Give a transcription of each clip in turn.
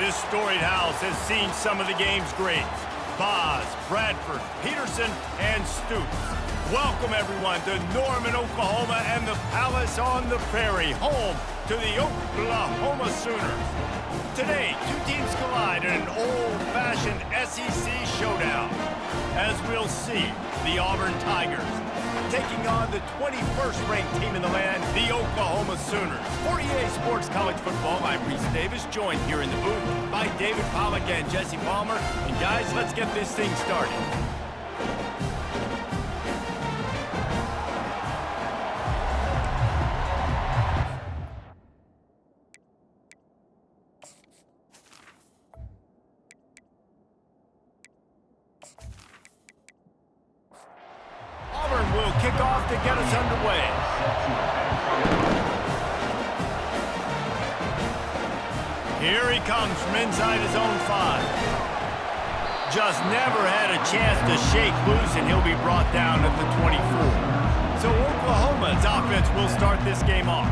This storied house has seen some of the game's greats. Boz, Bradford, Peterson, and Stoops. Welcome, everyone, to Norman, Oklahoma, and the Palace on the Prairie, home to the Oklahoma Sooners. Today, two teams collide in an old-fashioned SEC showdown. As we'll see, the Auburn Tigers taking on the 21st ranked team in the land, the Oklahoma Sooners. For EA Sports College Football, I'm Reese Davis, joined here in the booth by David Pollack and Jesse Palmer. And guys, let's get this thing started. Will kick off to get us underway. Here he comes from inside his own 5. Just never had a chance to shake loose, and he'll be brought down at the 24. So Oklahoma's offense will start this game off.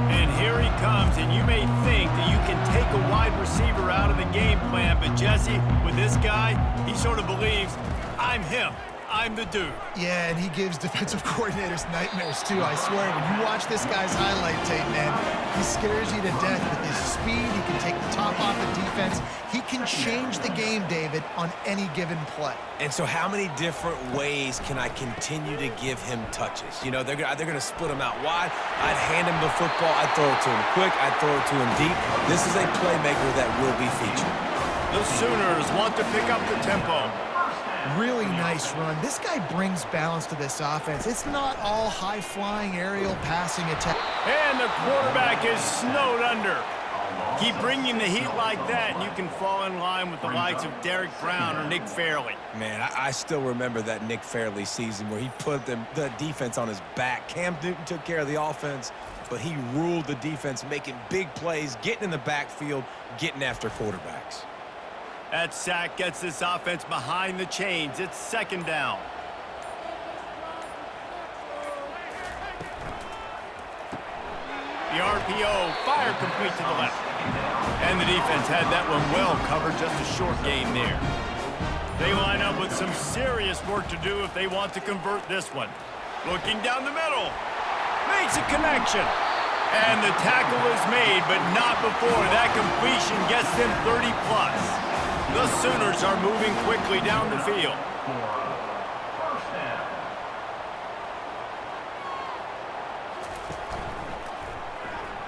And here he comes, and you may think that you can take a wide receiver out of the game plan, but Jesse, with this guy, he sort of believes, I'm him. I'm the dude. Yeah, and he gives defensive coordinators nightmares, too, I swear. When you watch this guy's highlight tape, man, he scares you to death with his speed. He can take the top off the defense. He can change the game, David, on any given play. And so how many different ways can I continue to give him touches? You know, they're going to split him out wide. I'd hand him the football. I'd throw it to him quick. I'd throw it to him deep. This is a playmaker that will be featured. The Sooners want to pick up the tempo. Really nice run. This guy brings balance to this offense. It's not all high-flying aerial passing attack. And the quarterback is snowed under. Keep bringing the heat like that, and you can fall in line with the likes of Derek Brown or Nick Fairley. Man, I still remember that Nick Fairley season where he put the defense on his back. Cam Newton took care of the offense, but he ruled the defense, making big plays, getting in the backfield, getting after quarterbacks. That sack gets this offense behind the chains. It's second down. The RPO, fire complete to the left. And the defense had that one well covered, just a short gain there. They line up with some serious work to do if they want to convert this one. Looking down the middle. Makes a connection. And the tackle is made, but not before that completion gets them 30 plus. The Sooners are moving quickly down the field.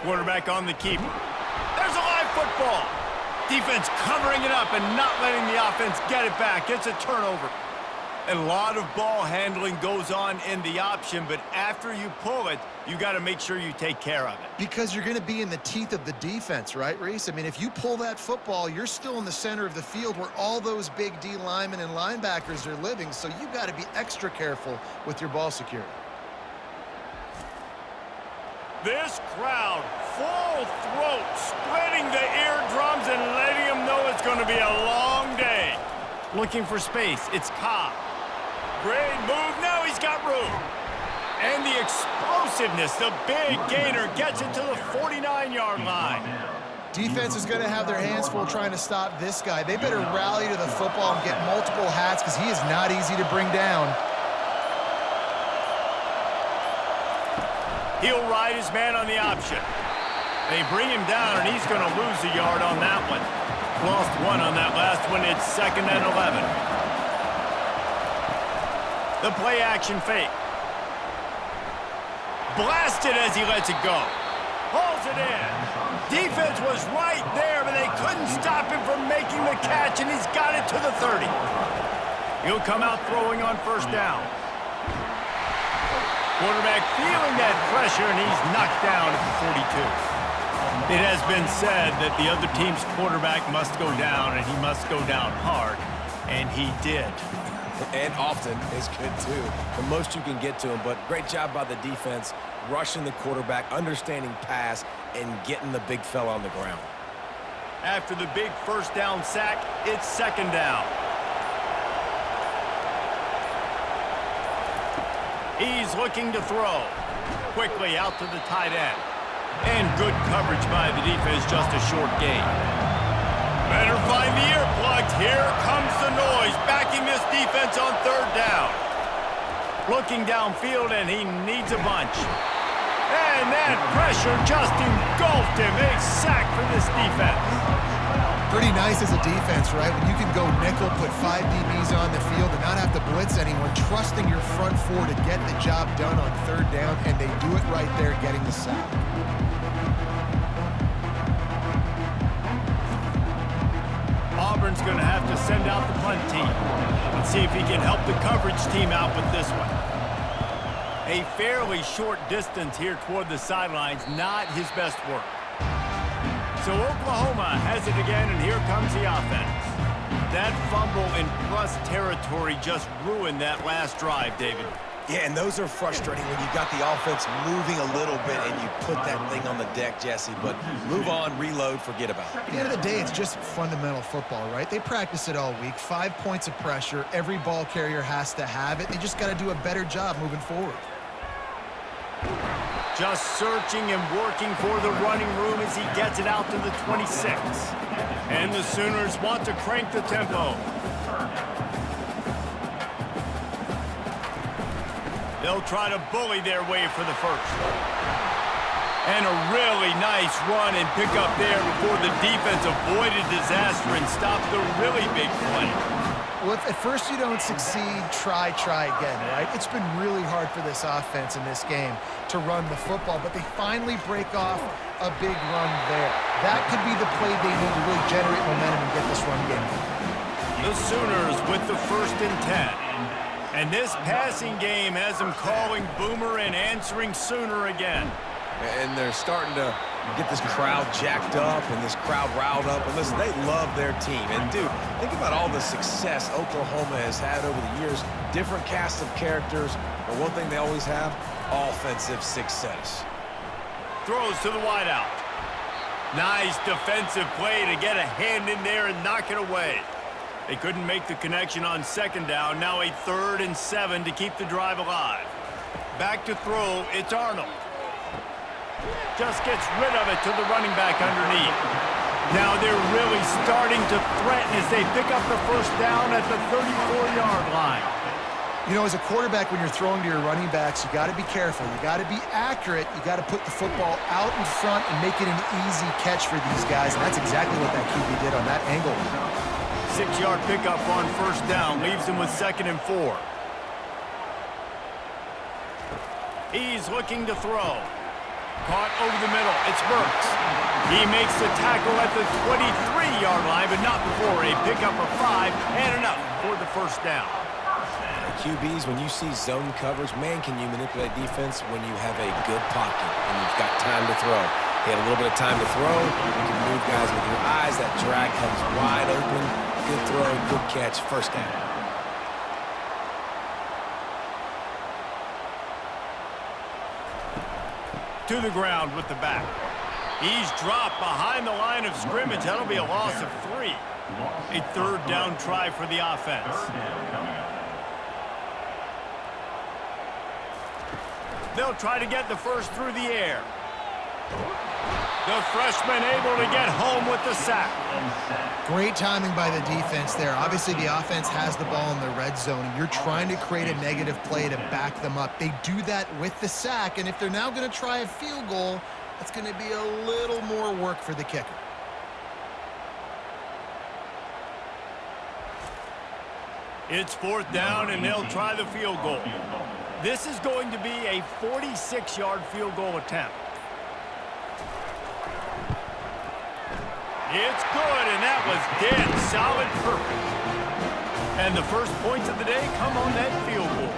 Quarterback on the keeper. There's a live football. Defense covering it up and not letting the offense get it back. It's a turnover. A lot of ball handling goes on in the option, but after you pull it, you got to make sure you take care of it. Because you're going to be in the teeth of the defense, right, Reese? I mean, if you pull that football, you're still in the center of the field where all those big D linemen and linebackers are living, so you got to be extra careful with your ball security. This crowd, full throat, splitting the eardrums and letting them know it's going to be a long day. Looking for space, it's Cobb. Great move, now he's got room. And the explosiveness, the big gainer gets it to the 49-yard line. Defense is going to have their hands full trying to stop this guy. They better rally to the football and get multiple hats because he is not easy to bring down. He'll ride his man on the option. They bring him down, and he's going to lose a yard on that one. Lost one on that last one. It's 2nd and 11. The play action fake. Blasted as he lets it go. Hauls it in. Defense was right there, but they couldn't stop him from making the catch, and he's got it to the 30. He'll come out throwing on first down. Quarterback feeling that pressure, and he's knocked down at the 42. It has been said that the other team's quarterback must go down, and he must go down hard, and he did. And often is good, too. The most you can get to him, but great job by the defense, rushing the quarterback, understanding pass, and getting the big fella on the ground. After the big first down sack, it's second down. He's looking to throw. Quickly out to the tight end. And good coverage by the defense, just a short gain. Better find the earplugs. Here comes the noise, backing this defense on third down. Looking downfield, and he needs a bunch. And that pressure just engulfed him. A sack for this defense. Pretty nice as a defense, right? When you can go nickel, put 5 DBs on the field and not have to blitz anyone, trusting your front four to get the job done on third down, and they do it right there, getting the sack. Auburn's going to have to send out the punt team. Let's see if he can help the coverage team out with this one. A fairly short distance here toward the sidelines, not his best work. So Oklahoma has it again, and here comes the offense. That fumble in plus territory just ruined that last drive, David. Yeah, and those are frustrating when you got the offense moving a little bit and you put that thing on the deck, Jesse. But move on, reload, forget about it. At the end of the day, it's just fundamental football, right? They practice it all week. 5 points of pressure. Every ball carrier has to have it. They just got to do a better job moving forward. Just searching and working for the running room as he gets it out to the 26. And the Sooners want to crank the tempo. They'll try to bully their way for the first. And a really nice run and pick up there before the defense avoided disaster and stopped the really big play. Well, if at first you don't succeed, try again, right? It's been really hard for this offense in this game to run the football, but they finally break off a big run there. That could be the play they need to really generate momentum and get this run game. The Sooners with the 1st and 10. And this passing game has them calling Boomer and answering Sooner again. And they're starting to get this crowd jacked up and this crowd riled up. And listen, they love their team. And, dude, think about all the success Oklahoma has had over the years. Different cast of characters. But one thing they always have, offensive success. Throws to the wideout. Nice defensive play to get a hand in there and knock it away. They couldn't make the connection on 2nd down. Now a 3rd and 7 to keep the drive alive. Back to throw, it's Arnold. Just gets rid of it to the running back underneath. Now they're really starting to threaten as they pick up the 1st down at the 34-yard line. You know, as a quarterback, when you're throwing to your running backs, you got to be careful. You got to be accurate. You got to put the football out in front and make it an easy catch for these guys. And that's exactly what that QB did on that angle. 6-yard pickup on 1st down leaves him with 2nd and 4. He's looking to throw. Caught over the middle. It's Burks. He makes the tackle at the 23-yard line, but not before a pickup of 5 and enough for the 1st down. QBs, when you see zone coverage, man, can you manipulate defense when you have a good pocket and you've got time to throw. He had a little bit of time to throw. You can move guys with your eyes. That drag comes wide open. Good throw, good catch, 1st down. To the ground with the back. He's dropped behind the line of scrimmage. That'll be a loss of 3. A 3rd down try for the offense. They'll try to get the 1st through the air. The freshman able to get home with the sack. Great timing by the defense there. Obviously, the offense has the ball in the red zone, and you're trying to create a negative play to back them up. They do that with the sack, and if they're now going to try a field goal, that's going to be a little more work for the kicker. It's 4th down, and they'll try the field goal. This is going to be a 46-yard field goal attempt. It's good, and that was dead solid perfect. And the 1st points of the day come on that field goal.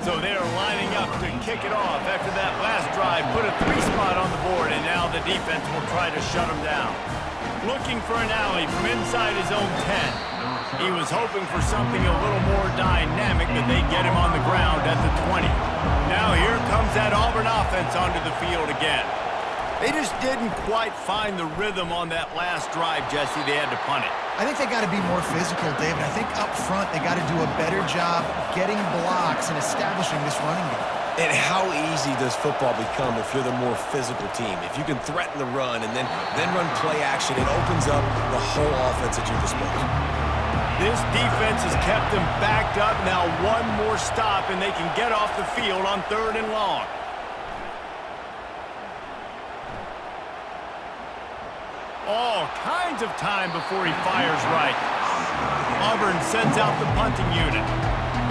So they are lining up to kick it off after that last drive. Put a 3-spot on the board, and now the defense will try to shut them down. Looking for an alley from inside his own 10. He was hoping for something a little more dynamic, but they get him on the ground at the 20. Now here comes that Auburn offense onto the field again. They just didn't quite find the rhythm on that last drive, Jesse. They had to punt it. I think they got to be more physical, David. I think up front they got to do a better job getting blocks and establishing this running game. And how easy does football become if you're the more physical team? If you can threaten the run and then run play action, it opens up the whole offense at your disposal. This defense has kept them backed up. Now one more stop, and they can get off the field on 3rd and long. All kinds of time before he fires right. Auburn sends out the punting unit.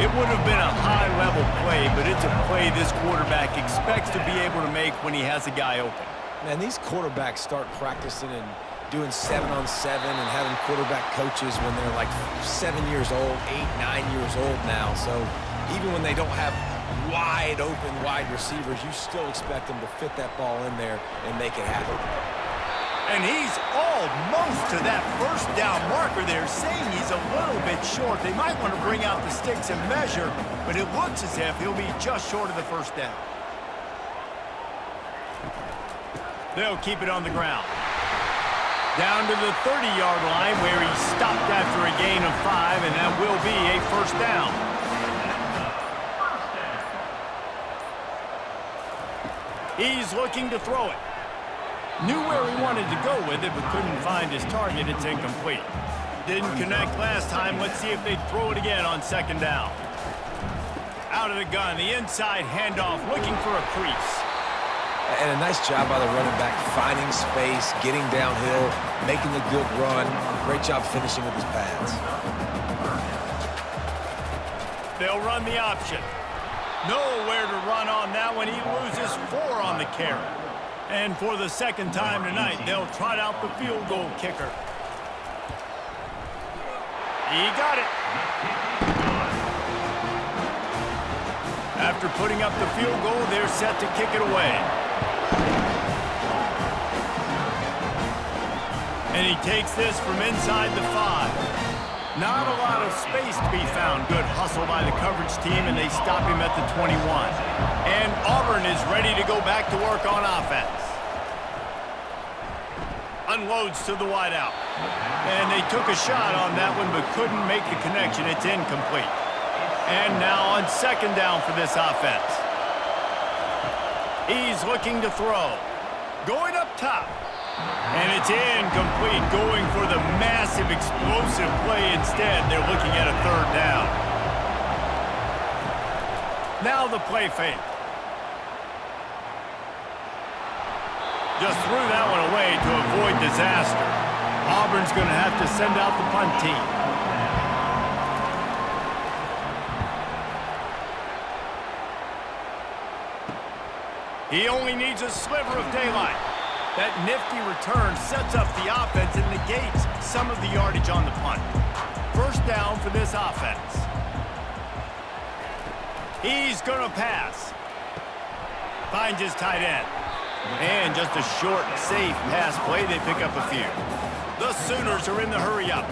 It would have been a high-level play, but it's a play this quarterback expects to be able to make when he has a guy open. Man, these quarterbacks start practicing and doing 7-on-7 and having quarterback coaches when they're like 7 years old, 8, 9 years old now. So even when they don't have wide receivers, you still expect them to fit that ball in there and make it happen. And he's almost to that first down marker there, saying he's a little bit short. They might want to bring out the sticks and measure, but it looks as if he'll be just short of the first down. They'll keep it on the ground. Down to the 30-yard line where he stopped after a gain of 5, and that will be a first down. He's looking to throw it. Knew where he wanted to go with it, but couldn't find his target. It's incomplete. Didn't connect last time. Let's see if they throw it again on 2nd down. Out of the gun, the inside handoff, looking for a crease. And a nice job by the running back, finding space, getting downhill, making the good run. Great job finishing with his pads. They'll run the option. Nowhere to run on that one. He loses 4 on the carry. And for the 2nd time tonight, they'll trot out the field goal kicker. He got it. After putting up the field goal, they're set to kick it away. And he takes this from inside the 5. Not a lot of space to be found. Good hustle by the coverage team, and they stop him at the 21. And Auburn is ready to go back to work on offense. Unloads to the wideout. And they took a shot on that one, but couldn't make the connection. It's incomplete. And now on 2nd down for this offense. He's looking to throw. Going up top. And it's incomplete, going for the massive explosive play instead. They're looking at a 3rd down. Now the play fake. Just threw that one away to avoid disaster. Auburn's going to have to send out the punt team. He only needs a sliver of daylight. That nifty return sets up the offense and negates some of the yardage on the punt. First down for this offense. He's going to pass. Finds his tight end. And just a short, safe pass play. They pick up a few. The Sooners are in the hurry-up.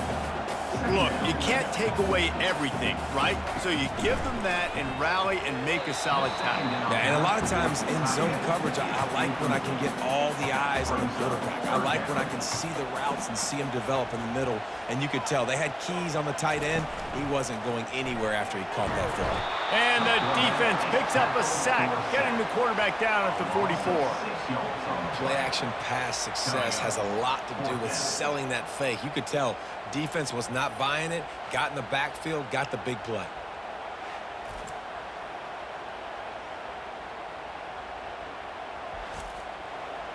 Look, you can't take away everything, right? So you give them that and rally and make a solid tackle. Yeah, and a lot of times in zone coverage, I like when I can get all the eyes on the quarterback. I like when I can see the routes and see him develop in the middle. And you could tell they had keys on the tight end. He wasn't going anywhere after he caught that throw. And the defense picks up a sack, getting the quarterback down at the 44. Play-action pass success has a lot to do with selling that fake. You could tell defense was not buying it, got in the backfield, got the big play.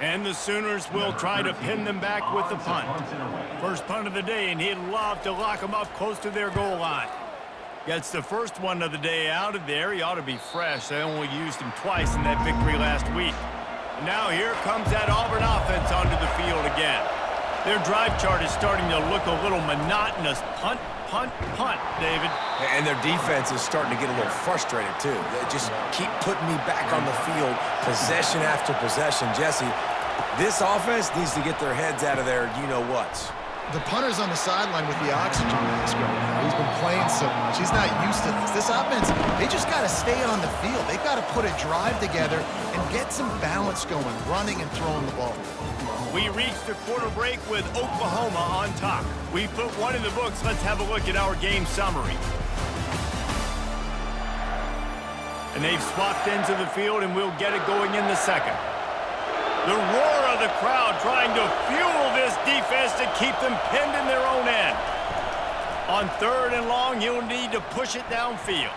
And the Sooners will try to pin them back with the punt. First punt of the day, and he'd love to lock them up close to their goal line. Gets the first one of the day out of there. He ought to be fresh. They only used him twice in that victory last week. And now here comes that Auburn offense onto the field again. Their drive chart is starting to look a little monotonous. Punt, punt, punt, David. And their defense is starting to get a little frustrated, too. They just keep putting me back on the field, possession after possession. Jesse, this offense needs to get their heads out of their you-know-whats. The punter's on the sideline with the oxygen mask right now. He's been playing so much. He's not used to this. This offense, they just just got to stay on the field. They've got to put a drive together and get some balance going, running and throwing the ball. We reached the quarter break with Oklahoma on top. We put one in the books. Let's have a look at our game summary. And they've swapped into the field, and we'll get it going in the second. The roar of the crowd trying to fuel this defense to keep them pinned in their own end. On 3rd and long, he'll need to push it downfield.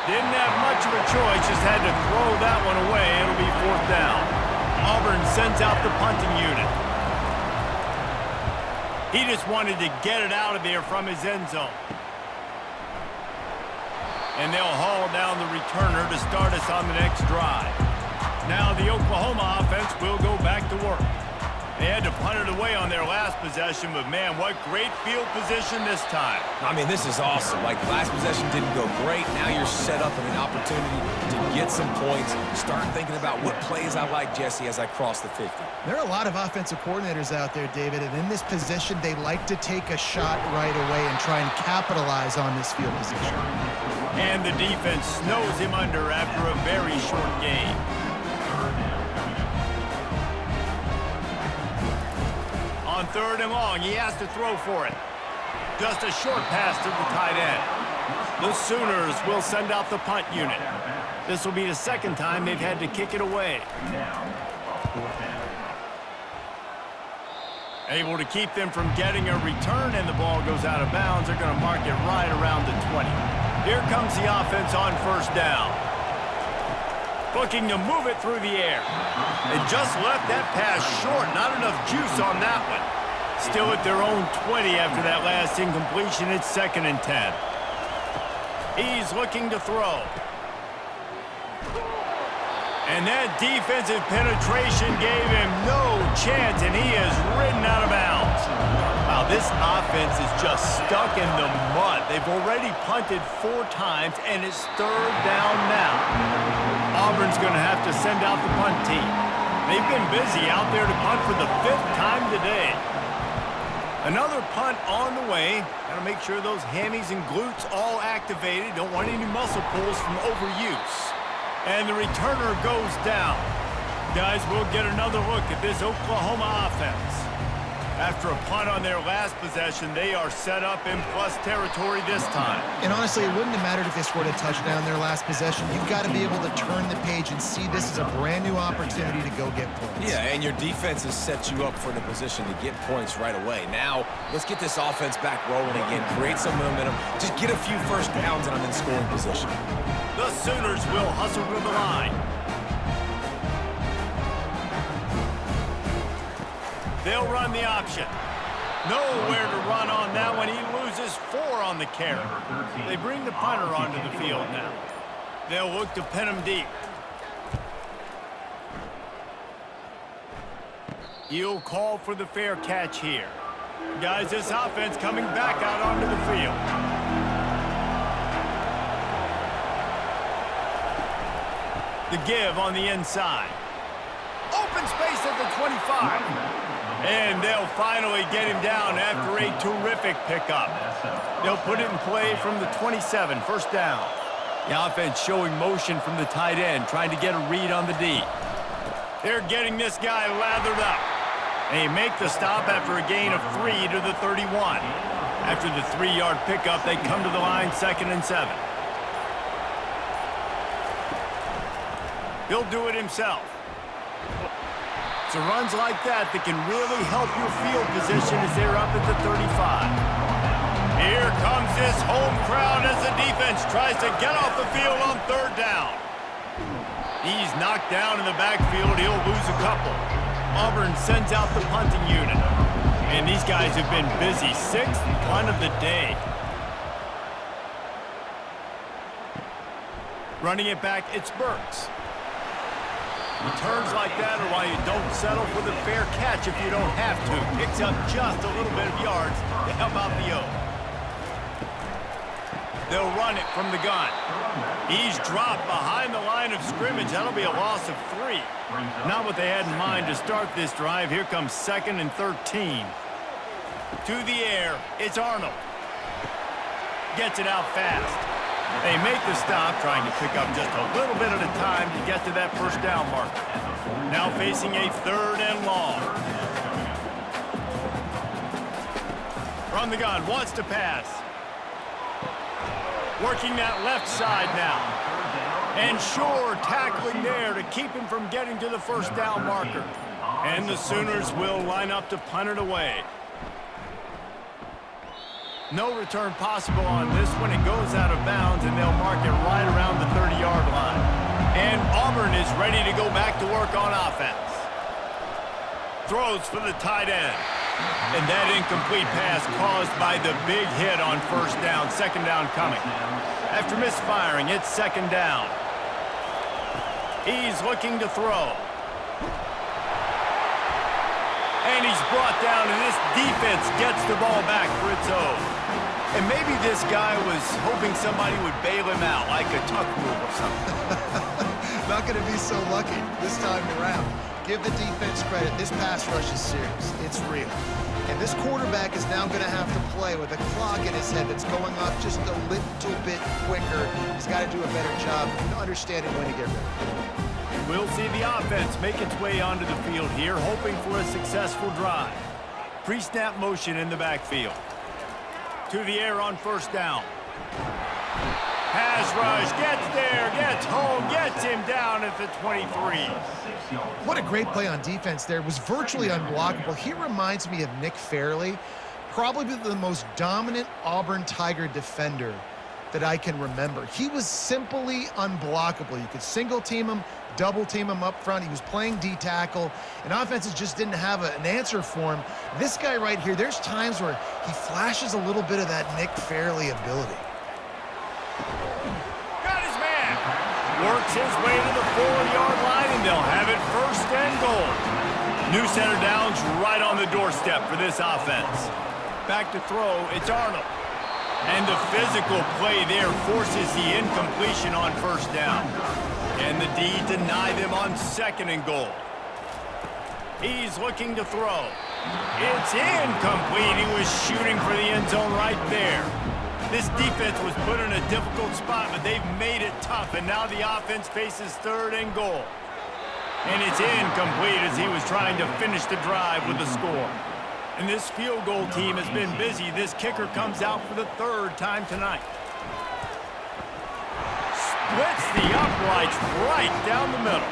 Didn't have much of a choice, just had to throw that one away. It'll be 4th down. Auburn sends out the punting unit. He just wanted to get it out of there from his end zone. And they'll haul down the returner to start us on the next drive. Now the Oklahoma offense will go back to work. They had to punt it away on their last possession, but man, what great field position this time. I mean, this is awesome. Like, last possession didn't go great. Now you're set up with an opportunity to get some points. Start thinking about what plays I like, Jesse, as I cross the 50. There are a lot of offensive coordinators out there, David, and in this position, they like to take a shot right away and try and capitalize on this field position. And the defense snows him under after a very short game. On 3rd and long, he has to throw for it. Just a short pass to the tight end. The Sooners will send out the punt unit. This will be the second time they've had to kick it away. Able to keep them from getting a return, and the ball goes out of bounds. They're going to mark it right around the 20. Here comes the offense on 1st down. Looking to move it through the air. They just left that pass short. Not enough juice on that one. Still at their own 20 after that last incompletion. It's 2nd and 10. He's looking to throw. And that defensive penetration gave him no chance, and he is ridden out of bounds. Wow, this offense is just stuck in the mud. They've already punted 4 times, and it's 3rd down now. Auburn's going to have to send out the punt team. They've been busy out there to punt for the 5th time today. Another punt on the way. Got to make sure those hammies and glutes all activated. Don't want any muscle pulls from overuse. And the returner goes down. Guys, we'll get another look at this Oklahoma offense. After a punt on their last possession, they are set up in plus territory this time. And honestly, it wouldn't have mattered if they scored a touchdown their last possession. You've got to be able to turn the page and see this as a brand new opportunity to go get points. Yeah, and your defense has set you up for the position to get points right away. Now, let's get this offense back rolling again, create some momentum, just get a few first downs, and I'm in scoring position. The Sooners will hustle to the line. They'll run the option. Nowhere to run on that one. He loses 4 on the carry. They bring the punter onto the field now. They'll look to pin him deep. He'll call for the fair catch here. Guys, this offense coming back out onto the field. The give on the inside. Open space at the 25. And they'll finally get him down after a terrific pickup. They'll put it in play from the 27, 1st down. The offense showing motion from the tight end, trying to get a read on the D. They're getting this guy lathered up. They make the stop after a gain of 3 to the 31. After the 3-yard pickup, they come to the line 2nd and 7. He'll do it himself. It's runs like that that can really help your field position as they're up at the 35. Here comes this home crowd as the defense tries to get off the field on 3rd down. He's knocked down in the backfield. He'll lose a couple. Auburn sends out the punting unit. And these guys have been busy. 6th punt of the day. Running it back, it's Burks. Returns like that are why you don't settle for the fair catch if you don't have to. Picks up just a little bit of yards to help out the O. They'll run it from the gun. He's dropped behind the line of scrimmage. That'll be a loss of 3. Not what they had in mind to start this drive. Here comes 2nd and 13. To the air, it's Arnold. Gets it out fast. They make the stop, trying to pick up just a little bit at a time to get to that first down marker. Now facing a 3rd and long. From the gun, wants to pass. Working that left side now. And Shore tackling there to keep him from getting to the first down marker. And the Sooners will line up to punt it away. No return possible on this one. It goes out of bounds, and they'll mark it right around the 30-yard line. And Auburn is ready to go back to work on offense. Throws for the tight end. And that incomplete pass caused by the big hit on first down. 2nd down coming. After misfiring, it's 2nd down. He's looking to throw. And he's brought down, and this defense gets the ball back for its own. And maybe this guy was hoping somebody would bail him out, like a tuck rule or something. Not going to be so lucky this time around. Give the defense credit. This pass rush is serious. It's real. And this quarterback is now going to have to play with a clock in his head that's going off just a little bit quicker. He's got to do a better job understanding when to get ready. We'll see the offense make its way onto the field here, hoping for a successful drive. Pre-snap motion in the backfield. To the air on first down. Pass rush, gets there, gets home, gets him down at the 23. What a great play on defense there. It was virtually unblockable. He reminds me of Nick Fairley, probably the most dominant Auburn Tiger defender that I can remember. He was simply unblockable. You could single team him, double team him up front. He was playing D-tackle, and offenses just didn't have an answer for him. This guy right here, there's times where he flashes a little bit of that Nick Fairley ability. Got his man. Works his way to the 4-yard line, and they'll have it 1st and goal. New center down's right on the doorstep for this offense. Back to throw, it's Arnold. And the physical play there forces the incompletion on first down. And the D deny them on 2nd and goal. He's looking to throw. It's incomplete. He was shooting for the end zone right there. This defense was put in a difficult spot, but they've made it tough, and now the offense faces 3rd and goal. And it's incomplete as he was trying to finish the drive with a score. And this field goal team has been busy. This kicker comes out for the 3rd time tonight. Splits the uprights right down the middle.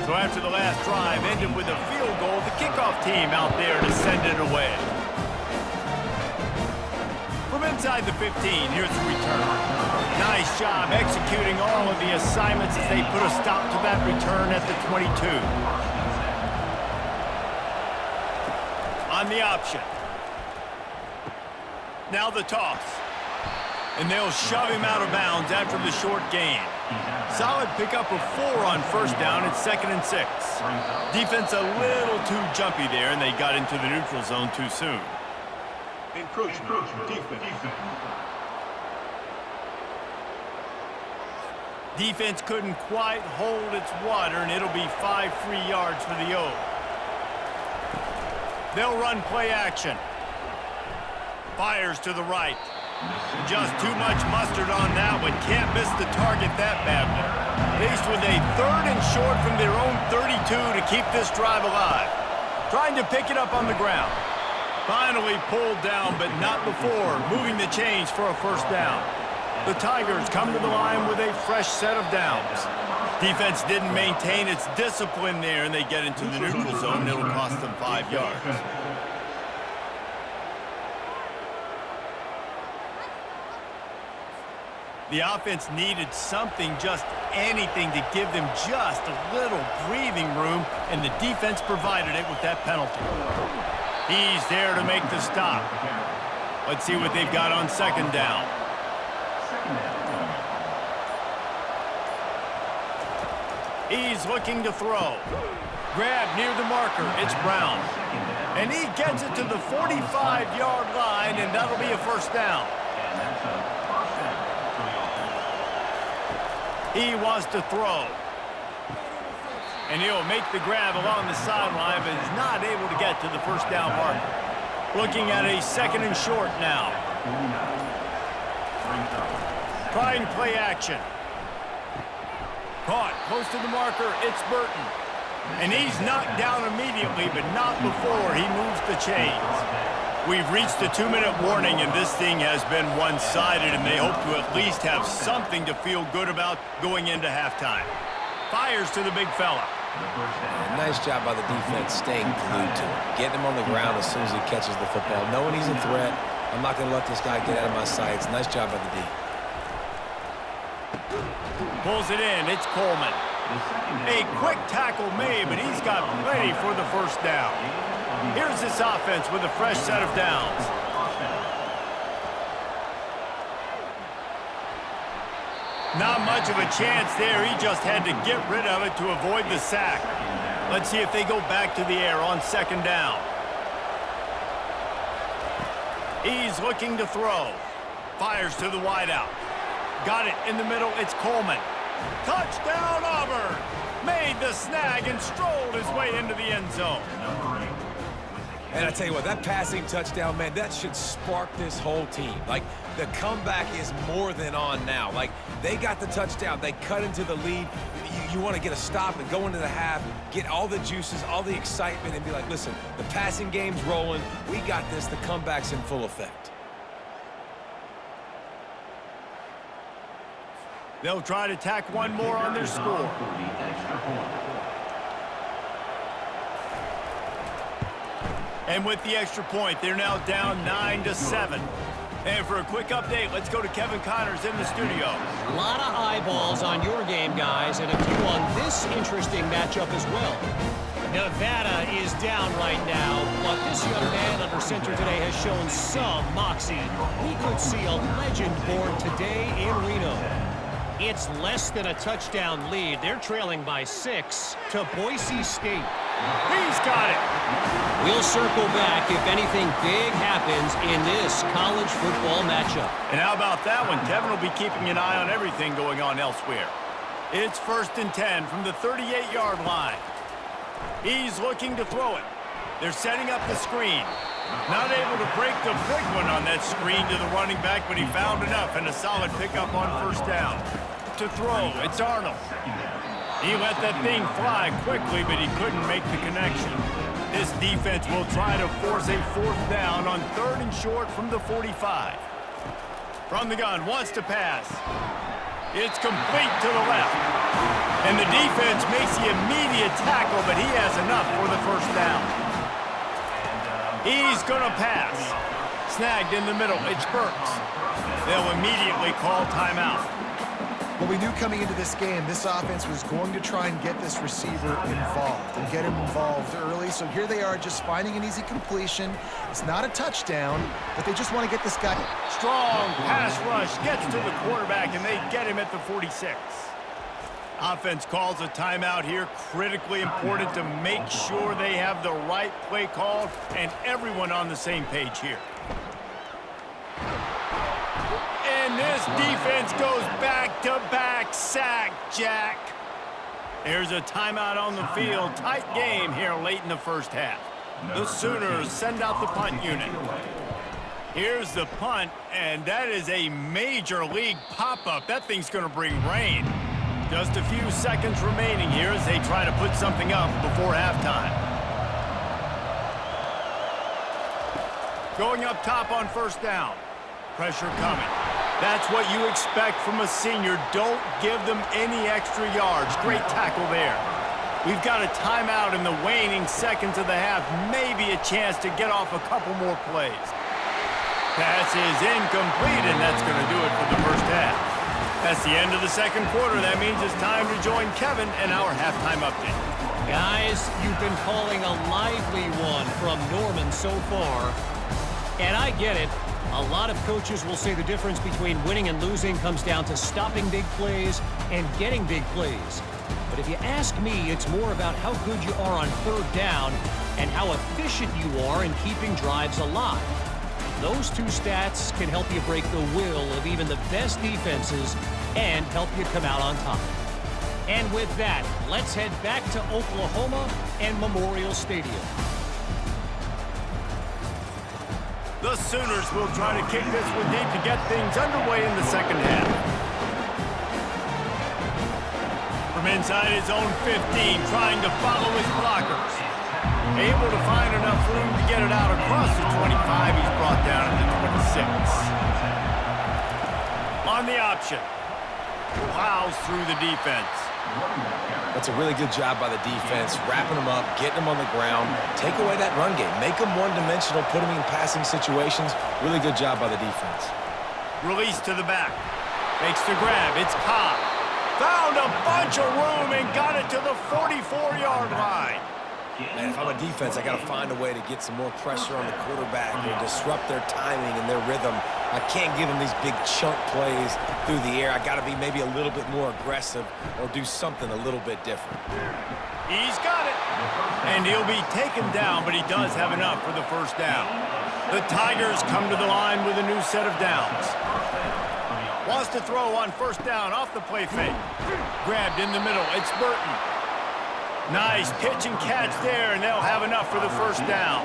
So after the last drive ended with a field goal, the kickoff team out there to send it away. From inside the 15, here's the return. Nice job executing all of the assignments as they put a stop to that return at the 22. On the option. Now the toss. And they'll shove him out of bounds after the short gain. Solid pickup of 4 on first down. It's 2nd and 6. Defense a little too jumpy there, and they got into the neutral zone too soon. Encroachment. Defense. Defense couldn't quite hold its water, and it'll be 5 free yards for the O. They'll run play action. Fires to the right. Just too much mustard on that one. Can't miss the target that badly. Faced with a 3rd and short from their own 32 to keep this drive alive. Trying to pick it up on the ground. Finally pulled down, but not before moving the chains for a first down. The Tigers come to the line with a fresh set of downs. Defense didn't maintain its discipline there, and they get into the neutral zone. It'll cost them 5 yards. The offense needed something, just anything, to give them just a little breathing room, and the defense provided it with that penalty. He's there to make the stop. Let's see what they've got on 2nd down. He's looking to throw. Grab near the marker. It's Brown. And he gets it to the 45-yard line, and that'll be a first down. He wants to throw. And he'll make the grab along the sideline, but is not able to get to the first down marker. Looking at a second and short now. Trying play action. Caught close to the marker. It's Burton. And he's knocked down immediately, but not before he moves the chains. We've reached the 2-minute warning, and this thing has been one-sided, and they hope to at least have something to feel good about going into halftime. Fires to the big fella. Nice job by the defense staying glued to him. Getting him on the ground as soon as he catches the football. Knowing he's a threat, I'm not going to let this guy get out of my sights. Nice job by the D. Pulls it in. It's Coleman. A quick tackle made, but he's got plenty for the first down. Here's this offense with a fresh set of downs. Not much of a chance there. He just had to get rid of it to avoid the sack. Let's see if they go back to the air on second down. He's looking to throw. Fires to the wideout. Got it in the middle. It's Coleman. Touchdown, Auburn! Made the snag and strolled his way into the end zone. And I tell you what, that passing touchdown, man, that should spark this whole team. Like, the comeback is more than on now. Like, they got the touchdown. They cut into the lead. You want to get a stop and go into the half, get all the juices, all the excitement, and be like, listen, the passing game's rolling. We got this. The comeback's in full effect. They'll try to tack one more on their score. And with the extra point, they're now down 9-7. And for a quick update, let's go to Kevin Connors in the studio. A lot of eyeballs on your game, guys, and a few on this interesting matchup as well. Nevada is down right now, but this young man under center today has shown some moxie. He could see a legend born today in Reno. It's less than a touchdown lead. They're trailing by 6 to Boise State. He's got it. We'll circle back if anything big happens in this college football matchup. And how about that one? Kevin will be keeping an eye on everything going on elsewhere. It's 1st and 10 from the 38-yard line. He's looking to throw it. They're setting up the screen. Not able to break the big one on that screen to the running back, but he found enough and a solid pickup on first down. To throw, it's Arnold. He let that thing fly quickly, but he couldn't make the connection. This defense will try to force a 4th down on 3rd and short from the 45. From the gun, wants to pass. It's complete to the left. And the defense makes the immediate tackle, but he has enough for the first down. He's going to pass. Snagged in the middle. It's Burks. They'll immediately call timeout. Well, we knew coming into this game, this offense was going to try and get this receiver involved and get him involved early. So here they are just finding an easy completion. It's not a touchdown, but they just want to get this guy. Strong pass rush gets to the quarterback, and they get him at the 46. Offense calls a timeout here. Critically important to make sure they have the right play called and everyone on the same page here. And this defense goes back-to-back sack, Jack. There's a timeout on the field. Tight game here late in the first half. The Sooners send out the punt unit. Here's the punt, and that is a major league pop-up. That thing's going to bring rain. Just a few seconds remaining here as they try to put something up before halftime. Going up top on first down. Pressure coming. That's what you expect from a senior. Don't give them any extra yards. Great tackle there. We've got a timeout in the waning seconds of the half. Maybe a chance to get off a couple more plays. Pass is incomplete, and that's going to do it for the first half. That's the end of the second quarter. That means it's time to join Kevin and our halftime update. Guys, you've been calling a lively one from Norman so far. And I get it. A lot of coaches will say the difference between winning and losing comes down to stopping big plays and getting big plays. But if you ask me, it's more about how good you are on third down and how efficient you are in keeping drives alive. Those two stats can help you break the will of even the best defenses and help you come out on top. And with that, let's head back to Oklahoma and Memorial Stadium. The Sooners will try to kick this one deep to get things underway in the second half. From inside his own 15, trying to follow his blockers. Able to find enough room to get it out across the 25. He's brought down at the 26. On the option. Plows through the defense. That's a really good job by the defense, wrapping them up, getting them on the ground. Take away that run game. Make them one-dimensional, put them in passing situations. Really good job by the defense. Release to the back. Makes the grab. It's Cobb. Found a bunch of room and got it to the 44-yard line. Man, if I'm a defense, I got to find a way to get some more pressure on the quarterback and disrupt their timing and their rhythm. I can't give them these big chunk plays through the air. I got to be maybe a little bit more aggressive or do something a little bit different. He's got it. And he'll be taken down, but he does have enough for the first down. The Tigers come to the line with a new set of downs. Wants to throw on first down off the play fake. Grabbed in the middle. It's Burton. Nice pitch and catch there, and they'll have enough for the first down.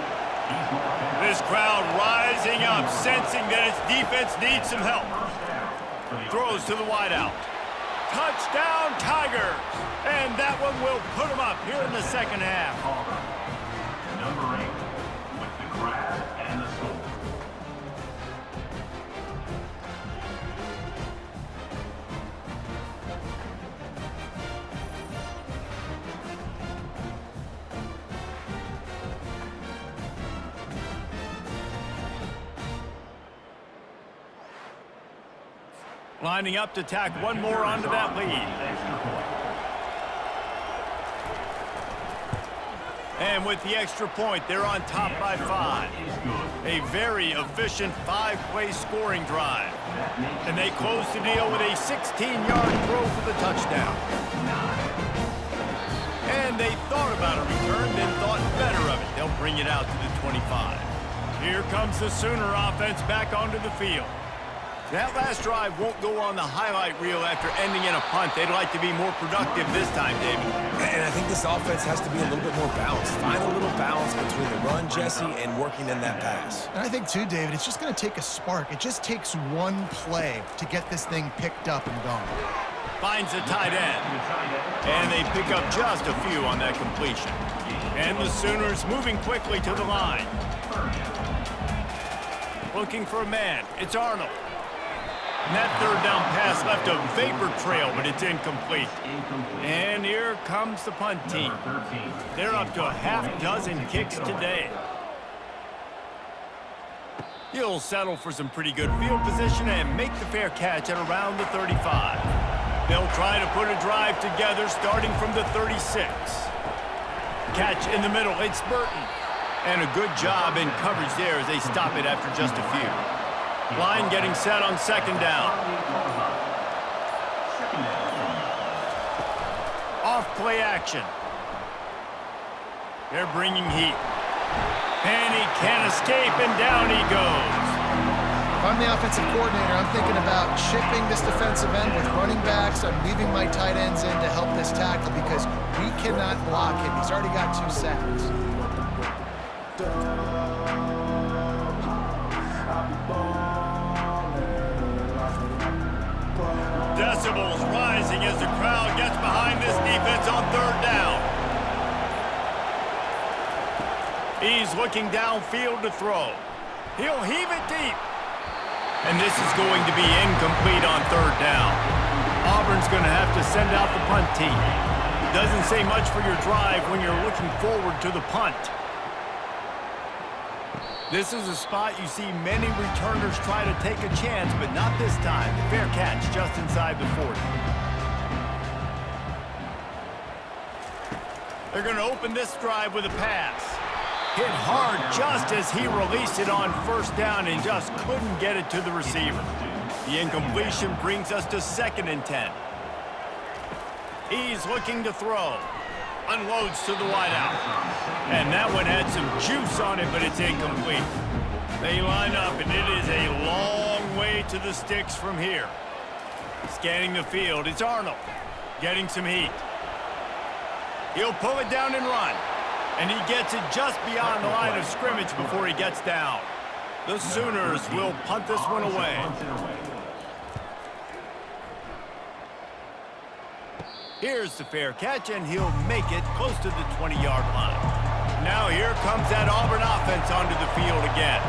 This crowd rising up, sensing that its defense needs some help. Throws to the wideout. Touchdown, Tigers! And that one will put them up here in the second half. Number 8 with the grab and the score. Lining up to tack one more onto that lead. And with the extra point, they're on top by 5. A very efficient 5-play scoring drive. And they close the deal with a 16-yard throw for the touchdown. And they thought about a return, then thought better of it. They'll bring it out to the 25. Here comes the Sooner offense back onto the field. That last drive won't go on the highlight reel after ending in a punt. They'd like to be more productive this time, David. And I think this offense has to be a little bit more balanced. Find a little balance between the run, Jesse, and working in that pass. And I think, too, David, it's just going to take a spark. It just takes one play to get this thing picked up and going. Finds a tight end. And they pick up just a few on that completion. And the Sooners moving quickly to the line. Looking for a man. It's Arnold. And that third down pass left a vapor trail, but it's incomplete. And here comes the punt team. They're up to a half-dozen kicks today. He'll settle for some pretty good field position and make the fair catch at around the 35. They'll try to put a drive together starting from the 36. Catch in the middle. It's Burton. And a good job in coverage there as they stop it after just a few. Line getting set on second down. Off play action. They're bringing heat. And he can't escape, and down he goes. If I'm the offensive coordinator, I'm thinking about chipping this defensive end with running backs. I'm leaving my tight ends in to help this tackle because we cannot block him. He's already got 2 sacks. Decibels rising as the crowd gets behind this defense on third down. He's looking downfield to throw. He'll heave it deep. And this is going to be incomplete on third down. Auburn's going to have to send out the punt team. Doesn't say much for your drive when you're looking forward to the punt. This is a spot you see many returners try to take a chance, but not this time. The fair catch just inside the 40. They're going to open this drive with a pass. Hit hard just as he released it on first down and just couldn't get it to the receiver. The incompletion brings us to 2nd and 10. He's looking to throw. Unloads to the wideout. And that one had some juice on it, but it's incomplete. They line up, and it is a long way to the sticks from here. Scanning the field, it's Arnold. Getting some heat. He'll pull it down and run. And he gets it just beyond the line of scrimmage before he gets down. The Sooners will punt this one away. Here's the fair catch, and he'll make it close to the 20-yard line. Now here comes that Auburn offense onto the field again.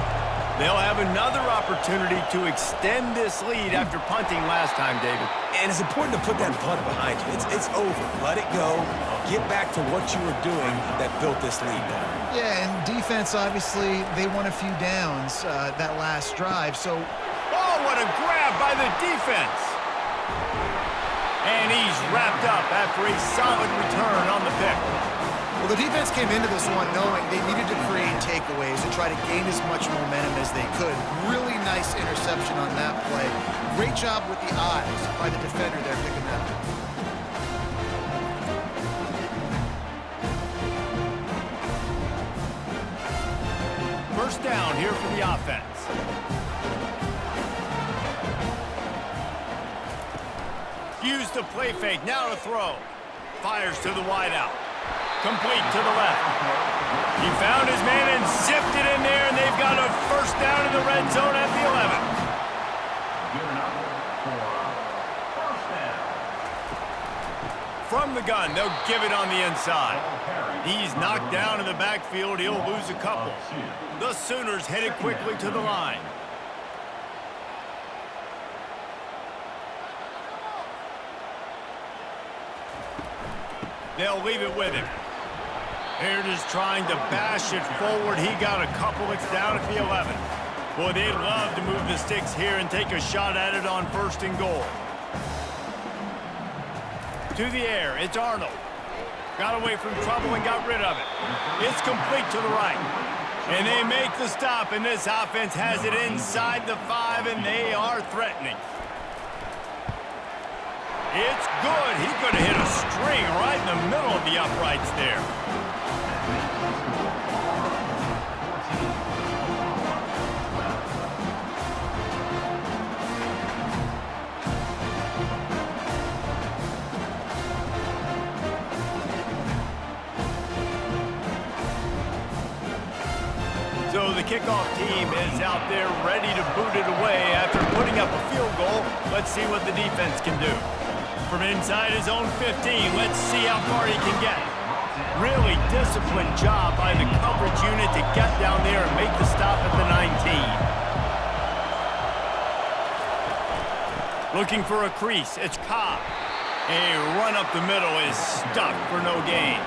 They'll have another opportunity to extend this lead after punting last time, David. And it's important to put that punt behind you. It's over. Let it go. Get back to what you were doing that built this lead down. Yeah, and defense, obviously, they won a few downs that last drive, so... Oh, what a grab by the defense! And he's wrapped up after a solid return on the pick. Well, the defense came into this one knowing they needed to create takeaways and try to gain as much momentum as they could. Really nice interception on that play. Great job with the eyes by the defender there picking that up. First down here for the offense. Used the play fake, now to throw. Fires to the wideout. Complete to the left. He found his man and zipped it in there, and they've got a first down in the red zone at the 11. From the gun, they'll give it on the inside. He's knocked down in the backfield. He'll lose a couple. The Sooners headed quickly to the line. They'll leave it with him. They're just trying to bash it forward. He got a couple. It's down at the 11. Boy, they'd love to move the sticks here and take a shot at it on 1st and goal. To the air, it's Arnold. Got away from trouble and got rid of it. It's complete to the right. And they make the stop, and this offense has it inside the 5, and they are threatening. It's good. He could have hit a string right in the middle of the uprights there. So the kickoff team is out there ready to boot it away after putting up a field goal. Let's see what the defense can do. From inside his own 15, let's see how far he can get. Really disciplined job by the coverage unit to get down there and make the stop at the 19. Looking for a crease, it's Cobb. A run up the middle is stuck for no gain.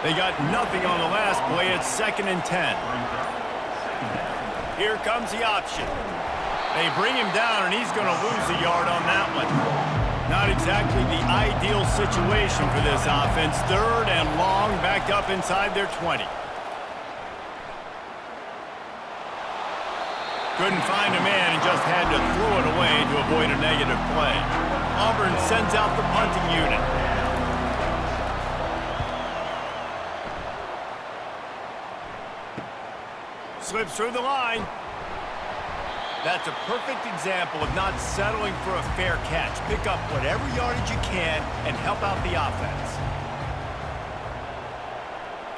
They got nothing on the last play. It's 2nd and 10. Here comes the option. They bring him down, and he's going to lose a yard on that one. Not exactly the ideal situation for this offense. 3rd and long, backed up inside their 20. Couldn't find a man and just had to throw it away to avoid a negative play. Auburn sends out the punting unit. Slips through the line. That's a perfect example of not settling for a fair catch. Pick up whatever yardage you can and help out the offense.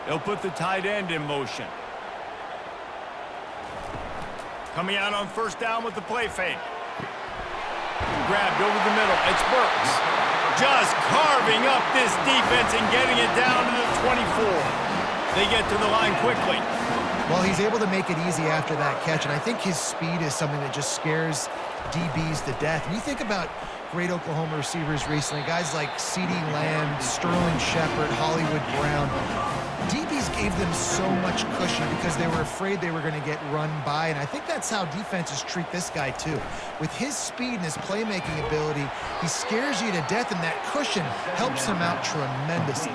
They'll put the tight end in motion. Coming out on 1st down with the play fake. Grabbed over the middle. It's Burks. Just carving up this defense and getting it down to the 24. They get to the line quickly. Well, he's able to make it easy after that catch, and I think his speed is something that just scares DBs to death. When you think about great Oklahoma receivers recently, guys like CeeDee Lamb, Sterling Shepard, Hollywood Brown, DBs gave them so much cushion because they were afraid they were going to get run by, and I think that's how defenses treat this guy too. With his speed and his playmaking ability, he scares you to death, and that cushion helps him out tremendously.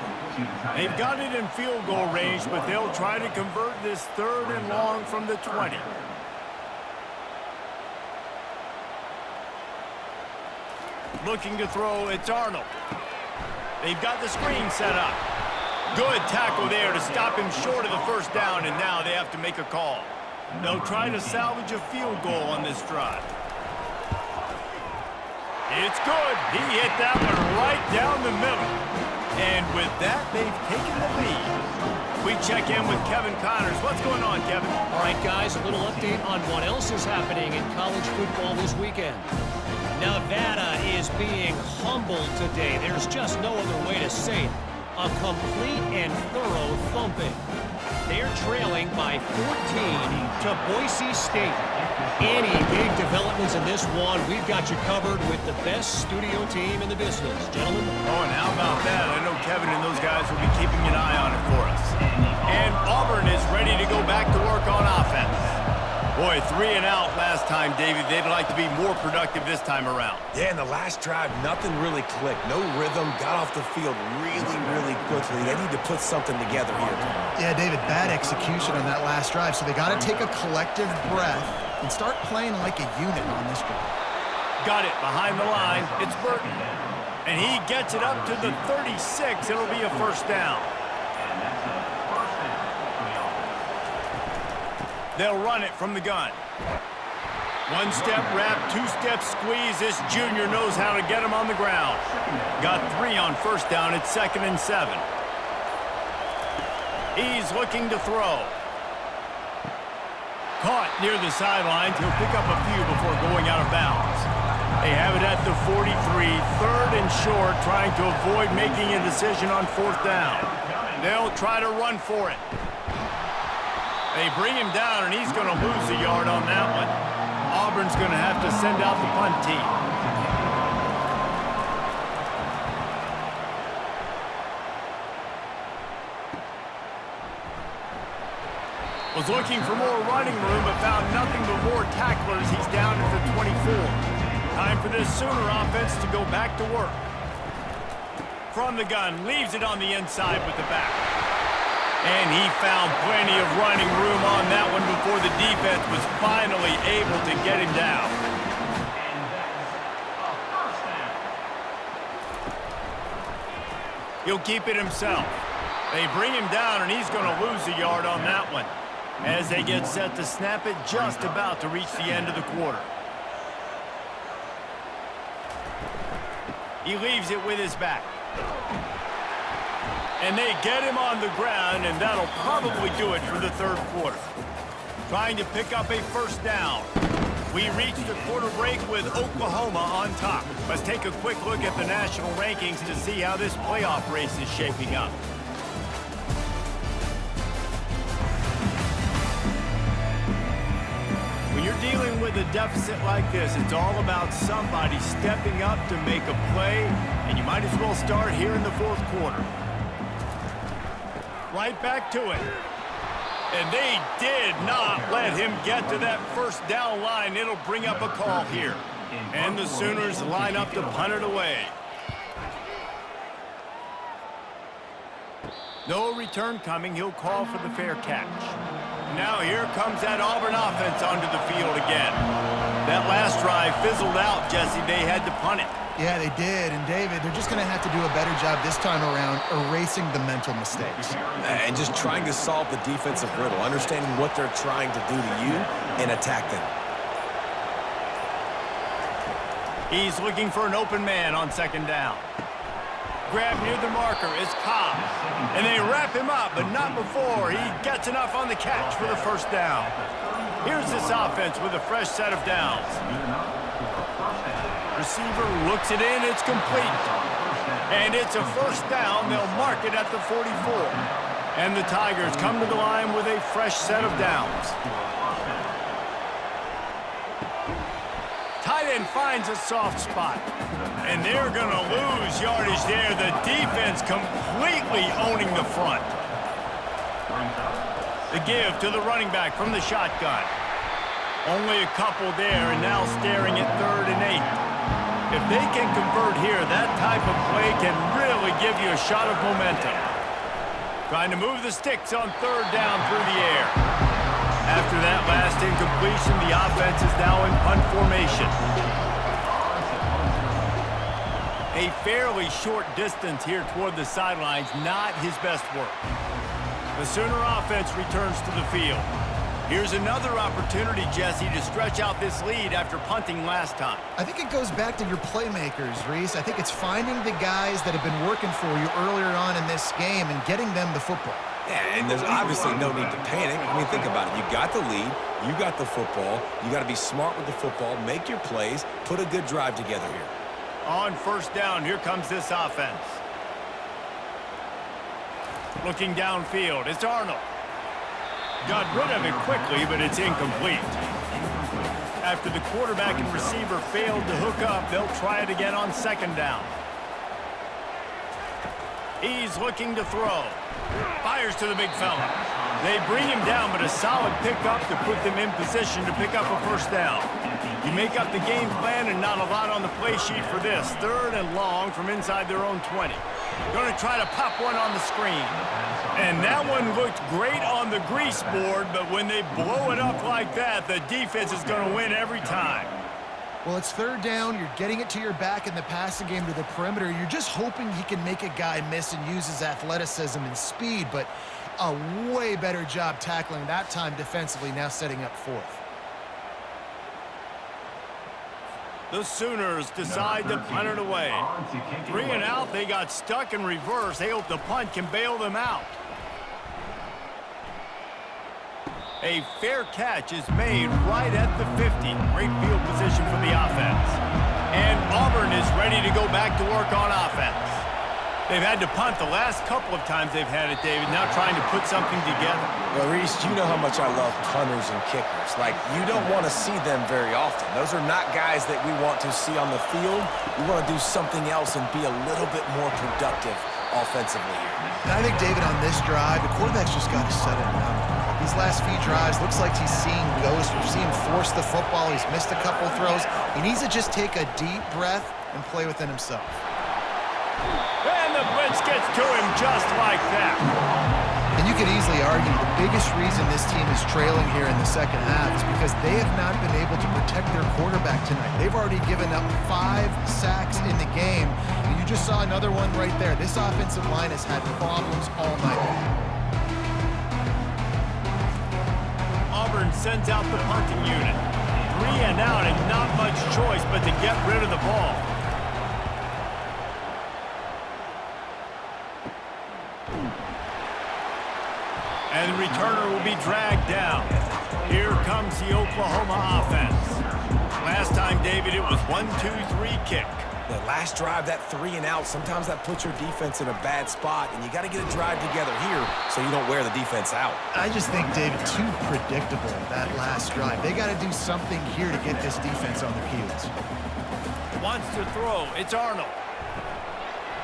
They've got it in field goal range, but they'll try to convert this 3rd and long from the 20. Looking to throw, it's Arnold. They've got the screen set up. Good tackle there to stop him short of the first down, and now they have to make a call. They'll try to salvage a field goal on this drive. It's good. He hit that one right down the middle. And with that, they've taken the lead. We check in with Kevin Connors. What's going on, Kevin? All right, guys, a little update on what else is happening in college football this weekend. Nevada is being humbled today. There's just no other way to say it. A complete and thorough thumping. They're trailing by 14 to Boise State. Any big developments in this one, we've got you covered with the best studio team in the business. Gentlemen? Oh, and how about that? I know Kevin and those guys will be keeping an eye on it for us. And Auburn is ready to go back to work on offense. Boy, 3 and out last time, David. They'd like to be more productive this time around. Yeah, in the last drive, nothing really clicked. No rhythm, got off the field really quickly. They need to put something together here. Yeah, David, bad execution on that last drive, so they got to take a collective breath and start playing like a unit on this drive. Got it behind the line. It's Burton. And he gets it up to the 36. It'll be a first down. They'll run it from the gun. One-step wrap, two-step squeeze. This junior knows how to get him on the ground. Got 3 on first down. It's 2nd and 7. He's looking to throw. Caught near the sidelines. He'll pick up a few before going out of bounds. They have it at the 43, 3rd and short, trying to avoid making a decision on 4th down. They'll try to run for it. They bring him down, and he's going to lose a yard on that one. Auburn's going to have to send out the punt team. Was looking for more running room, but found nothing but more tacklers. He's down at the 24. Time for this Sooner offense to go back to work. From the gun, leaves it on the inside with the back. And he found plenty of running room on that one before the defense was finally able to get him down. He'll keep it himself. They bring him down, and he's going to lose a yard on that one as they get set to snap it just about to reach the end of the quarter. He leaves it with his back. And they get him on the ground, and that'll probably do it for the 3rd quarter. Trying to pick up a first down. We reach the quarter break with Oklahoma on top. Let's take a quick look at the national rankings to see how this playoff race is shaping up. When you're dealing with a deficit like this, it's all about somebody stepping up to make a play, and you might as well start here in the 4th quarter. Right back to it. And they did not let him get to that first down line. It'll bring up a call here. And the Sooners line up to punt it away. No return coming. He'll call for the fair catch. Now here comes that Auburn offense onto the field again. That last drive fizzled out, Jesse. They had to punt it. Yeah, they did. And, David, they're just going to have to do a better job this time around erasing the mental mistakes. And just trying to solve the defensive riddle, understanding what they're trying to do to you and attack them. He's looking for an open man on 2nd down. Grab near the marker is Cobb. And they wrap him up, but not before he gets enough on the catch for the first down. Here's this offense with a fresh set of downs. Receiver looks it in, it's complete. And it's a first down. They'll mark it at the 44. And the Tigers come to the line with a fresh set of downs. Tight end finds a soft spot. And they're going to lose yardage there. The defense completely owning the front. The give to the running back from the shotgun. Only a couple there, and now staring at 3rd and 8. If they can convert here, that type of play can really give you a shot of momentum. Trying to move the sticks on 3rd down through the air. After that last incompletion, the offense is now in punt formation. A fairly short distance here toward the sidelines, not his best work. The Sooner offense returns to the field. Here's another opportunity, Jesse, to stretch out this lead after punting last time. I think it goes back to your playmakers, Reese. I think it's finding the guys that have been working for you earlier on in this game and getting them the football. Yeah, and there's obviously no need to panic. I mean, think about it. You got the lead. You got the football. You got to be smart with the football. Make your plays. Put a good drive together here. On first down, here comes this offense. Looking downfield, it's Arnold. Got rid of it quickly, but it's incomplete. After the quarterback and receiver failed to hook up, they'll try it again on second down. He's looking to throw. Fires to the big fella. They bring him down, but a solid pickup to put them in position to pick up a first down. You make up the game plan and not a lot on the play sheet for this. Third and long from inside their own 20. Going to try to pop one on the screen. And that one looked great on the grease board, but when they blow it up like that, the defense is going to win every time. Well, it's third down. You're getting it to your back in the passing game to the perimeter. You're just hoping he can make a guy miss and use his athleticism and speed, but a way better job tackling that time defensively, now setting up fourth. The Sooners decide to punt it away. 3 and out, they got stuck in reverse. They hope the punt can bail them out. A fair catch is made right at the 50. Great field position for the offense. And Auburn is ready to go back to work on offense. They've had to punt the last couple of times they've had it, David, now trying to put something together. Well, Reese, you know how much I love punters and kickers. Like, you don't want to see them very often. Those are not guys that we want to see on the field. We want to do something else and be a little bit more productive offensively here. And I think, David, on this drive, the quarterback's just got to settle down. These last few drives, looks like he's seeing ghosts. We've seen him force the football. He's missed a couple throws. He needs to just take a deep breath and play within himself. And the blitz gets to him just like that. And you could easily argue the biggest reason this team is trailing here in the second half is because they have not been able to protect their quarterback tonight. They've already given up 5 sacks in the game. And you just saw another one right there. This offensive line has had problems all night. Auburn sends out the punting unit. 3 and out and not much choice but to get rid of the ball. And the returner will be dragged down. Here comes the Oklahoma offense. Last time, David, it was 1-2-3 kick. The last drive, that 3 and out, sometimes that puts your defense in a bad spot, and you got to get a drive together here so you don't wear the defense out. I just think, David, too predictable, that last drive. They got to do something here to get this defense on their heels. Wants to throw. It's Arnold.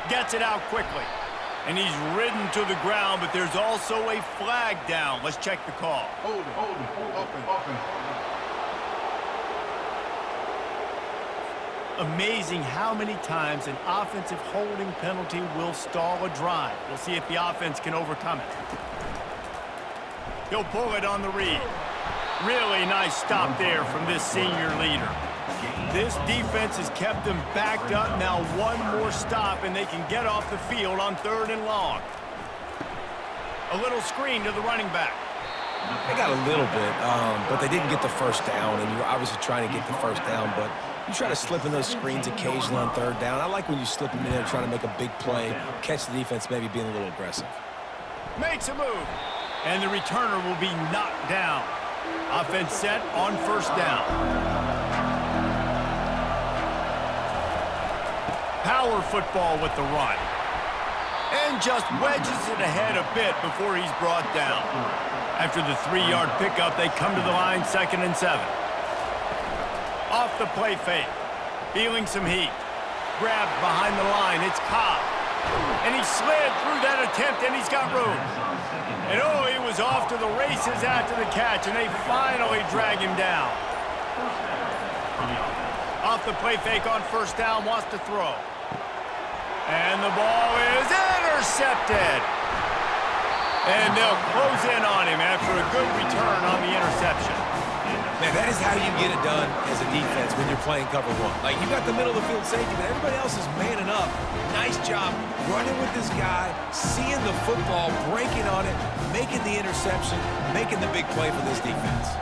Gets it out quickly. And he's ridden to the ground, but there's also a flag down. Let's check the call. Hold it, open. Amazing how many times an offensive holding penalty will stall a drive. We'll see if the offense can overcome it. He'll pull it on the read. Really nice stop there from this senior leader. This defense has kept them backed up. Now one more stop, and they can get off the field on 3rd and long. A little screen to the running back. They got a little bit, but they didn't get the first down, and you're obviously trying to get the first down, but you try to slip in those screens occasionally on 3rd down. I like when you slip them in there trying to make a big play, catch the defense maybe being a little aggressive. Makes a move, and the returner will be knocked down. Offense set on 1st down. Power football with the run. And just wedges it ahead a bit before he's brought down. After the 3-yard pickup, they come to the line 2nd and 7. Off the play fake. Feeling some heat. Grabbed behind the line. It's Cobb. And he slid through that attempt, and he's got room. And oh, he was off to the races after the catch, and they finally drag him down. Off the play fake on 1st down, wants to throw. And the ball is intercepted. And they'll close in on him after a good return on the interception. Man, that is how you get it done as a defense when you're playing cover one. Like, you got the middle of the field safety, but everybody else is manning up. Nice job running with this guy, seeing the football, breaking on it, making the interception, making the big play for this defense.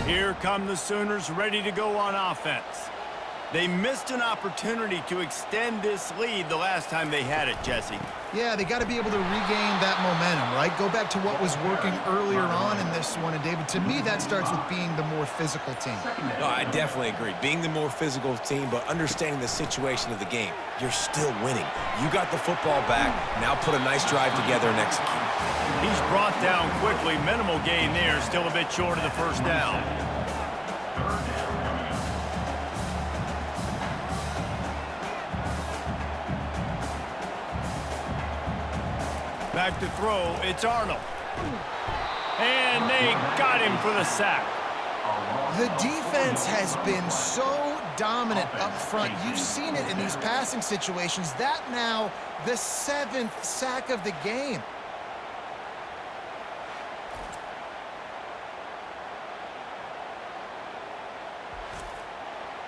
Here come the Sooners ready to go on offense. They missed an opportunity to extend this lead the last time they had it, Jesse. Yeah, they got to be able to regain that momentum, right? Go back to what was working earlier on in this one. And, David, to me, that starts with being the more physical team. No, I definitely agree. Being the more physical team, but understanding the situation of the game. You're still winning. You got the football back. Now put a nice drive together and execute. He's brought down quickly. Minimal gain there. Still a bit short of the first down. Back to throw, it's Arnold. And they got him for the sack. The defense has been so dominant up front. You've seen it in these passing situations. That now the 7th sack of the game.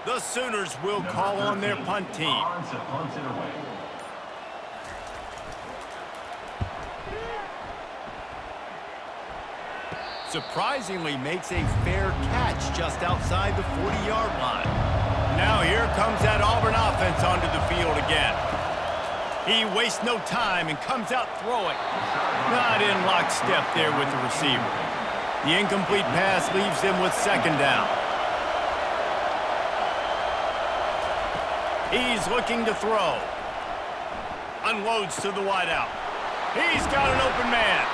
The Sooners will call on their punt team. Surprisingly makes a fair catch just outside the 40-yard line. Now here comes that Auburn offense onto the field again. He wastes no time and comes out throwing. Not in lockstep there with the receiver. The incomplete pass leaves them with second down. He's looking to throw. Unloads to the wideout. He's got an open man.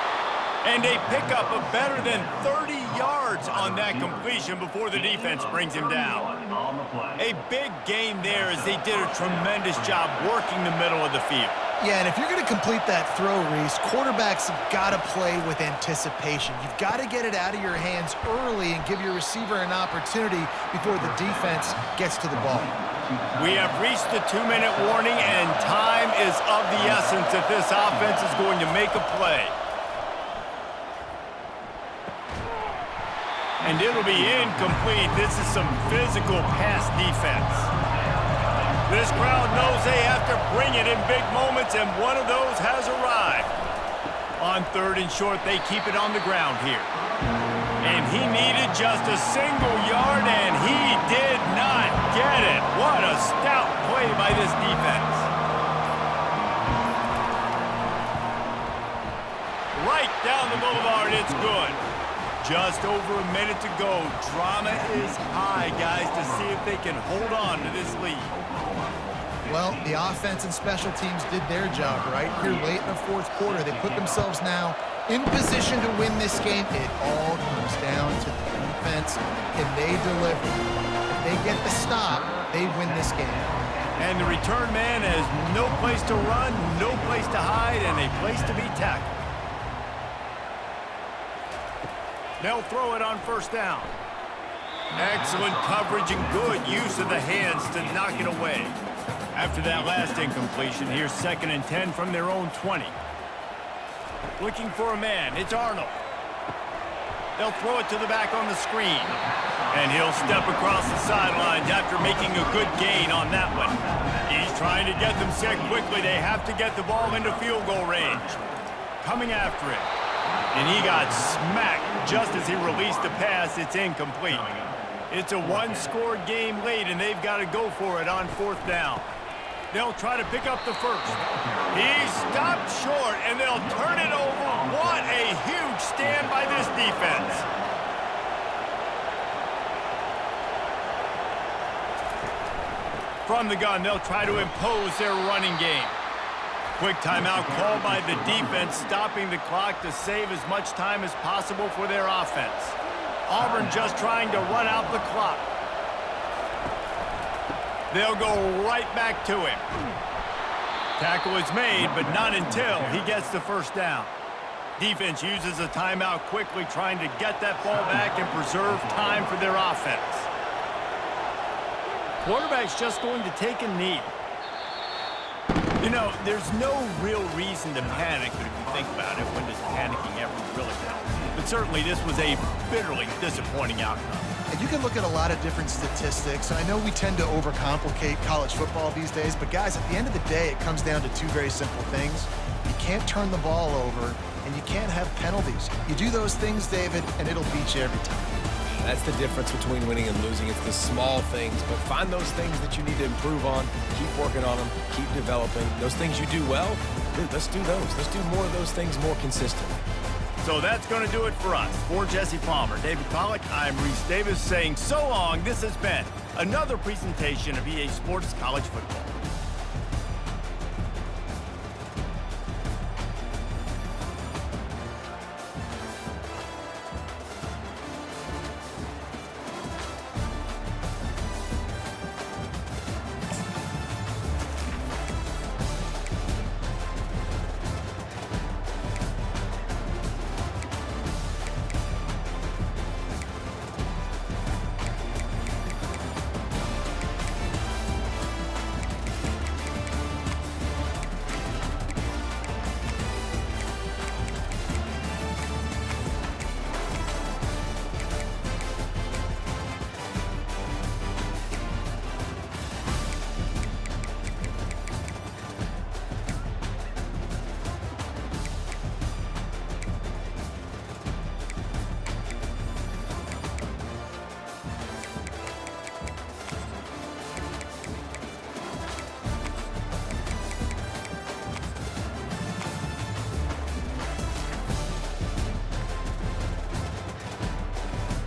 And they pick up a better than 30 yards on that completion before the defense brings him down. A big gain there as they did a tremendous job working the middle of the field. Yeah, and if you're going to complete that throw, Reese, quarterbacks have got to play with anticipation. You've got to get it out of your hands early and give your receiver an opportunity before the defense gets to the ball. We have reached the 2-minute warning, and time is of the essence if this offense is going to make a play. And it'll be incomplete. This is some physical pass defense. This crowd knows they have to bring it in big moments, and one of those has arrived. On 3rd and short, they keep it on the ground here. And he needed just a single yard, and he did not get it. What a stout play by this defense. Right down the boulevard, it's good. Just over a minute to go. Drama is high, guys, to see if they can hold on to this lead. Well, the offense and special teams did their job, right? Here late in the 4th quarter, they put themselves now in position to win this game. It all comes down to the defense. Can they deliver? If they get the stop, they win this game. And the return man has no place to run, no place to hide, and a place to be tackled. They'll throw it on 1st down. Excellent coverage and good use of the hands to knock it away. After that last incompletion, here's 2nd and 10 from their own 20. Looking for a man, it's Arnold. They'll throw it to the back on the screen. And he'll step across the sidelines after making a good gain on that one. He's trying to get them set quickly. They have to get the ball into field goal range. Coming after it. And he got smacked just as he released the pass. It's incomplete. It's a one-score game late, and they've got to go for it on 4th down. They'll try to pick up the first. He stopped short, and they'll turn it over. What a huge stand by this defense. From the gun, they'll try to impose their running game. Quick timeout called by the defense, stopping the clock to save as much time as possible for their offense. Auburn just trying to run out the clock. They'll go right back to him. Tackle is made, but not until he gets the 1st down. Defense uses a timeout quickly, trying to get that ball back and preserve time for their offense. Quarterback's just going to take a knee. You know, there's no real reason to panic, but if you think about it, when does panicking ever really help? But certainly this was a bitterly disappointing outcome. And you can look at a lot of different statistics, and I know we tend to overcomplicate college football these days, but guys, at the end of the day, it comes down to two very simple things. You can't turn the ball over, and you can't have penalties. You do those things, David, and it'll beat you every time. That's the difference between winning and losing. It's the small things, but find those things that you need to improve on. Keep working on them. Keep developing. Those things you do well, dude, let's do those. Let's do more of those things more consistently. So that's going to do it for us. For Jesse Palmer, David Pollack, I'm Reese Davis saying so long. This has been another presentation of EA Sports College Football.